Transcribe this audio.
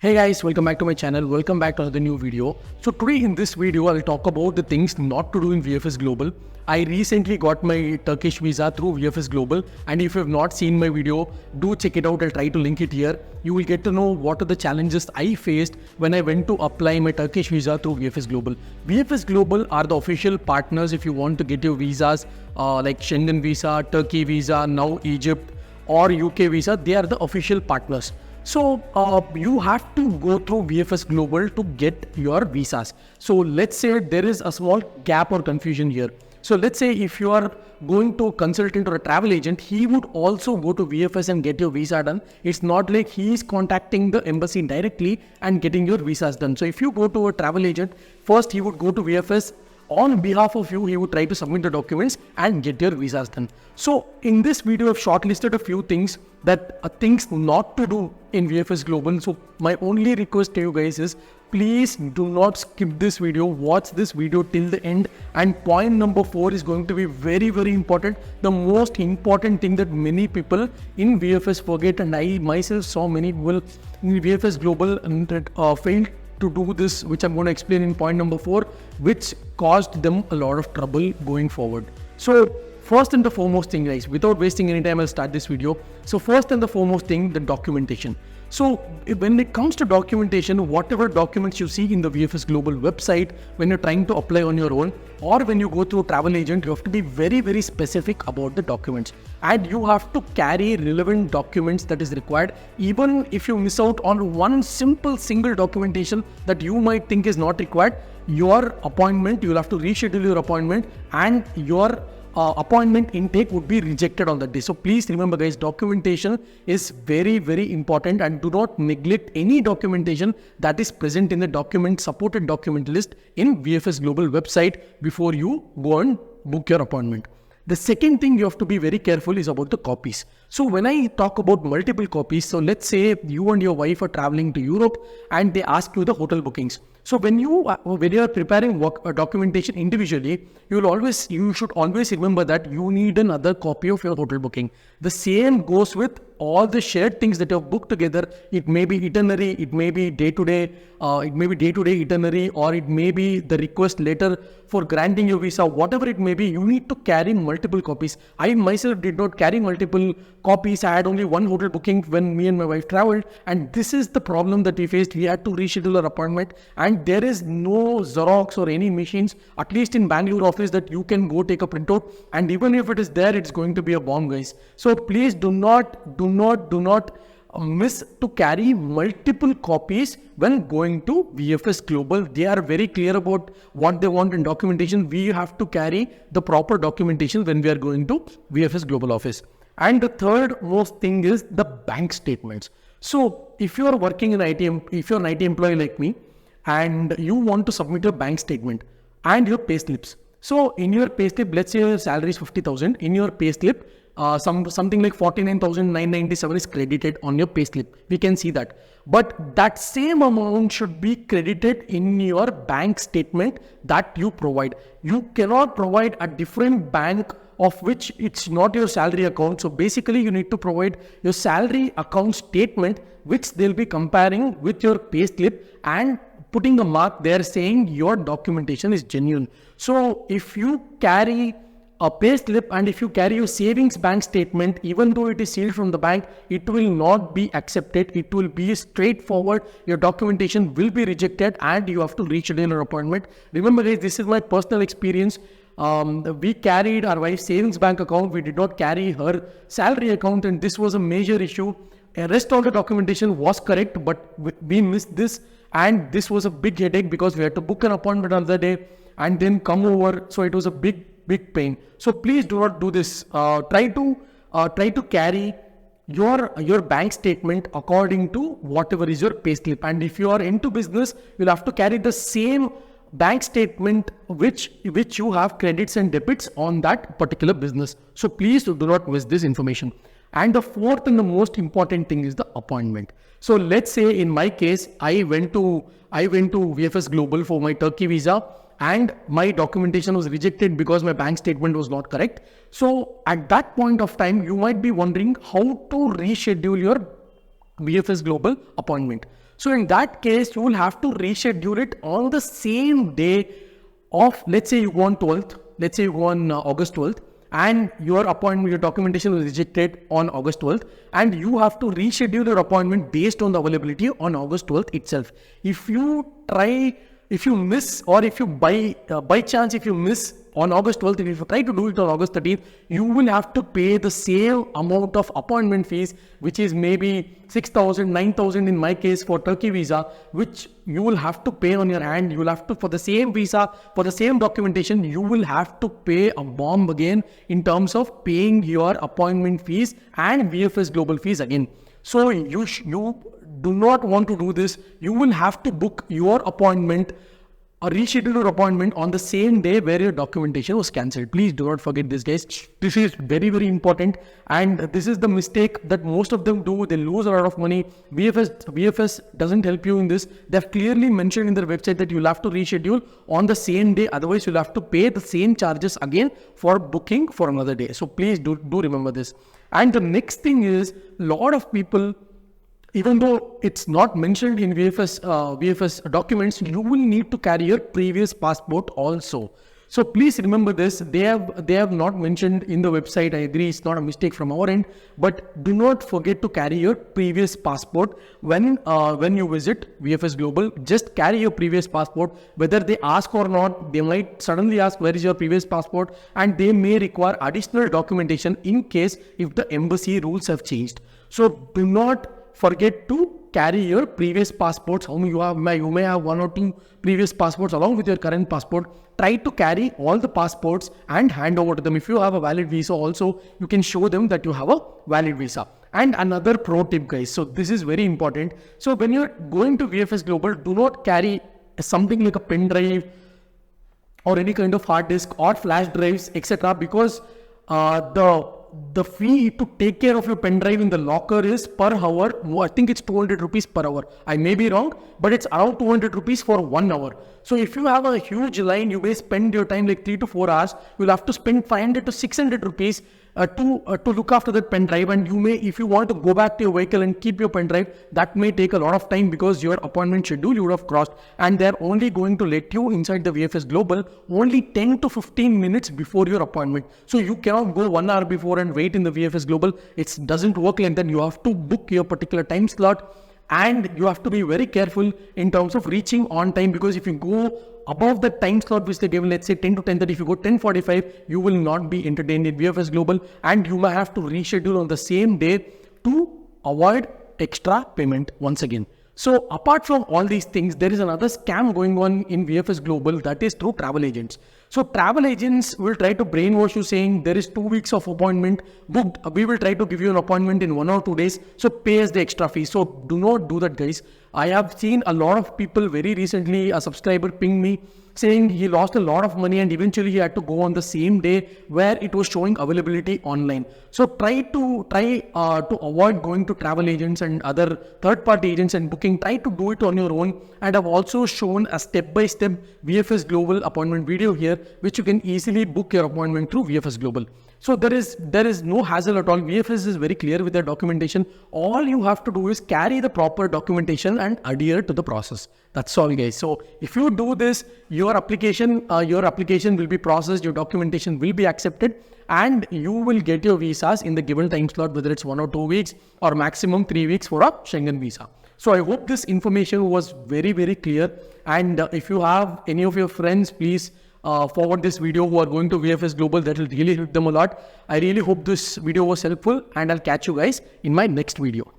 Hey guys, welcome back to my channel. Welcome back to another new video. So today in this video, I'll talk about the things not to do in VFS Global. I recently got my Turkish visa through VFS Global, and if you have not seen my video, do check it out. I'll try to link it here. You will get to know what are the challenges I faced when I went to apply my Turkish visa through VFS Global. VFS Global are the official partners if you want to get your visas like Schengen visa, Turkey visa, now Egypt or UK visa. They are the official partners. So you have to go through VFS Global to get your visas. So let's say there is a small gap or confusion here. So let's say if you are going to a consultant or a travel agent, he would also go to VFS and get your visa done. It's not like he is contacting the embassy directly and getting your visas done. So if you go to a travel agent, first he would go to VFS. On behalf of you, he would try to submit the documents and get your visas done. So in this video, I've shortlisted a few things that are things not to do in VFS Global. So my only request to you guys is please do not skip this video. Watch this video till the end. And point number 4 is going to be very, very important. The most important thing that many people in VFS forget, and I myself saw many people in VFS Global failed to do this, which I'm going to explain in point number 4, which caused them a lot of trouble going forward. So first and the foremost thing, guys, without wasting any time, I'll start this video. So first and the foremost thing, the documentation. So when it comes to documentation, whatever documents you see in the VFS Global website, when you're trying to apply on your own, or when you go through a travel agent, you have to be very, very specific about the documents. And you have to carry relevant documents that is required. Even if you miss out on one simple single documentation that you might think is not required, your appointment, you'll have to reschedule your appointment, and your appointment intake would be rejected on that day. So please remember, guys, documentation is very, very important, and do not neglect any documentation that is present in the supported document list in VFS Global website before you go and book your appointment. The second thing you have to be very careful is about the copies. So when I talk about multiple copies, so let's say you and your wife are traveling to Europe and they ask you the hotel bookings. So when you are preparing documentation individually, you should always remember that you need another copy of your hotel booking. The same goes with all the shared things that you have booked together. It may be itinerary, it may be day-to-day itinerary, or it may be the request letter for granting your visa. Whatever it may be, you need to carry multiple copies. I myself did not carry multiple copies. I had only one hotel booking when me and my wife traveled, and this is the problem that we faced. We had to reschedule our appointment, and there is no Xerox or any machines, at least in Bangalore office, that you can go take a printout, and even if it is there, it's going to be a bomb, guys. So please do not miss to carry multiple copies when going to VFS Global. They are very clear about what they want in documentation. We have to carry the proper documentation when we are going to VFS Global office. And the third most thing is the bank statements. So if you are working in IT, if you're an IT employee like me, and you want to submit your bank statement and your pay slips. So in your pay slip, let's say your salary is 50,000. In your pay slip, something like 49,997 is credited on your pay slip. We can see that. But that same amount should be credited in your bank statement that you provide. You cannot provide a different bank of which it's not your salary account. So basically you need to provide your salary account statement, which they'll be comparing with your pay slip and putting a mark there saying your documentation is genuine. So if you carry a pay slip and if you carry your savings bank statement, even though it is sealed from the bank, it will not be accepted. It will be straightforward. Your documentation will be rejected and you have to reschedule your appointment. Remember, guys, this is my personal experience. We carried our wife's savings bank account. We did not carry her salary account, and this was a major issue. The rest of the documentation was correct, but we missed this, and this was a big headache because we had to book an appointment another day and then come over. So it was a big pain. So please do not do this. Try to carry your bank statement according to whatever is your pay slip. And if you are into business, you'll have to carry the same bank statement which you have credits and debits on that particular business. So please do not miss this information. And the fourth and the most important thing is the appointment. So let's say in my case, I went to VFS Global for my Turkey visa, and my documentation was rejected because my bank statement was not correct. So at that point of time, you might be wondering how to reschedule your VFS Global appointment. So in that case, you will have to reschedule it on the same day of, let's say you go on 12th, let's say you go on August 12th, and your appointment, your documentation was rejected on August 12th, and you have to reschedule your appointment based on the availability on August 12th itself. If you miss, or if you by chance, if you miss on August 12th, if you try to do it on August 13th, you will have to pay the same amount of appointment fees, which is maybe 6,000, 9,000 in my case for Turkey visa, which you will have to pay on your hand. You will have to, for the same visa, for the same documentation, you will have to pay a bomb again in terms of paying your appointment fees and VFS Global fees again. So you do not want to do this. You will have to book your appointment or reschedule your appointment on the same day where your documentation was cancelled. Please do not forget this, guys. This is very, very important, and this is the mistake that most of them do. They lose a lot of money. VFS doesn't help you in this. They've clearly mentioned in their website that you'll have to reschedule on the same day. Otherwise, you'll have to pay the same charges again for booking for another day. So please do remember this. And the next thing is, a lot of people, even though it's not mentioned in VFS documents, you will need to carry your previous passport also. So please remember this. They have not mentioned in the website. I agree, it's not a mistake from our end, but do not forget to carry your previous passport when you visit VFS Global. Just carry your previous passport, whether they ask or not. They might suddenly ask, where is your previous passport, and they may require additional documentation in case if the embassy rules have changed. So do not forget to carry your previous passports. You may have 1 or 2 previous passports along with your current passport. Try to carry all the passports and hand over to them. If you have a valid visa also, you can show them that you have a valid visa. And another pro tip, guys, so this is very important. So when you're going to VFS Global, do not carry something like a pen drive or any kind of hard disk or flash drives, etc., because the fee to take care of your pen drive in the locker is per hour. I think it's 200 rupees per hour. I may be wrong, but it's around 200 rupees for 1 hour. So if you have a huge line, you may spend your time like 3 to 4 hours. You'll have to spend 500 to 600 rupees to look after that pen drive. And you may, if you want to go back to your vehicle and keep your pen drive, that may take a lot of time because your appointment schedule you would have crossed, and they're only going to let you inside the VFS Global only 10 to 15 minutes before your appointment. So you cannot go 1 hour before and wait in the VFS Global. It doesn't work like that. You have to book your particular time slot, and you have to be very careful in terms of reaching on time, because if you go above the time slot which they give, let's say 10 to 10:30, if you go 10:45, you will not be entertained in VFS Global, and you may have to reschedule on the same day to avoid extra payment once again. So apart from all these things, there is another scam going on in VFS Global, that is through travel agents. So travel agents will try to brainwash you saying there is 2 weeks of appointment booked. We will try to give you an appointment in 1 or 2 days. So pay us the extra fee. So do not do that, guys. I have seen a lot of people very recently, a subscriber pinged me saying he lost a lot of money and eventually he had to go on the same day where it was showing availability online. So try to avoid going to travel agents and other third-party agents and booking. Try to do it on your own. And I've also shown a step-by-step VFS Global appointment video here, which you can easily book your appointment through VFS Global. So there is no hassle at all. VFS is very clear with their documentation. All you have to do is carry the proper documentation and adhere to the process. That's all, guys. So if you do this, your application will be processed, your documentation will be accepted, and you will get your visas in the given time slot, whether it's 1 or 2 weeks or maximum 3 weeks for a Schengen visa. So I hope this information was very, very clear. And if you have any of your friends, please forward this video who are going to VFS Global. That will really help them a lot. I really hope this video was helpful, and I'll catch you guys in my next video.